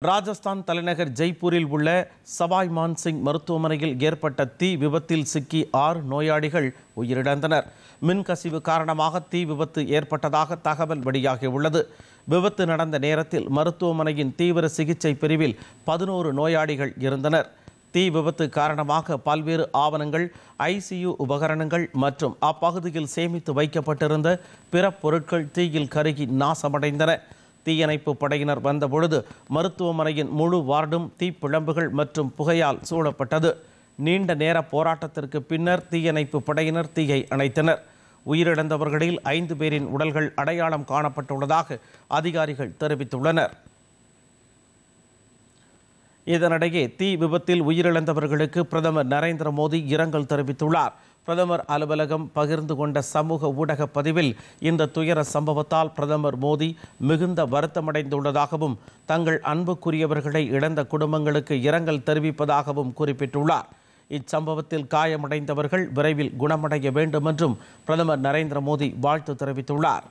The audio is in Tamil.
ராஜஸ்தான் தலைநகர் ஜெய்ப்பூரில் உள்ள சவாய் மான்சிங் மருத்துவமனையில் ஏற்பட்ட தீ விபத்தில் சிக்கி 6 நோயாளிகள் உயிரிழந்தனர். மின்கசிவு காரணமாக தீ விபத்து ஏற்பட்டதாக தகவல் வெளியாகியுள்ளது. விபத்து நடந்த நேரத்தில் மருத்துவமனையின் தீவிர சிகிச்சை பிரிவில் 11 நோயாளிகள் இருந்தனர். தீ விபத்து காரணமாக பல்வேறு ஆவணங்கள், ICU உபகரணங்கள் மற்றும் அப்பகுதியில் சேமித்து வைக்கப்பட்டிருந்த பிற பொருட்கள் தீயில் கருகி நாசமடைந்தன. தீயணைப்பு படையினர் வந்தபொழுது மருத்துவமனையின் முழு வார்டும் தீப்பிழம்புகள் மற்றும் புகையால் சூழப்பட்டது. நீண்ட நேர போராட்டத்திற்கு பின்னர் தீயணைப்பு படையினர் தீயை அணைத்தனர். உயிரிழந்தவர்களில் 5 பேரின் உடல்கள் அடையாளம் காணப்பட்டுள்ளதாக அதிகாரிகள் தெரிவித்துள்ளனர். இதனிடையே தீ விபத்தில் உயிரிழந்தவர்களுக்கு பிரதமர் நரேந்திர மோடி இரங்கல் தெரிவித்துள்ளார். பிரதமர் அலுவலகம் பகிர்ந்து கொண்ட சமூக ஊடக பதிவில் இந்த துயர சம்பவத்தால் பிரதமர் மோடி மிகுந்த வருத்தமடைந்துள்ளதாகவும் தங்கள் அன்புக்குரியவர்களை இழந்த குடும்பங்களுக்கு இரங்கல் தெரிவிப்பதாகவும் குறிப்பிட்டுள்ளார். இச்சம்பவத்தில் காயமடைந்தவர்கள் விரைவில் குணமடைய வேண்டும் என்றும் பிரதமர் நரேந்திர மோடி வாழ்த்து தெரிவித்துள்ளார்.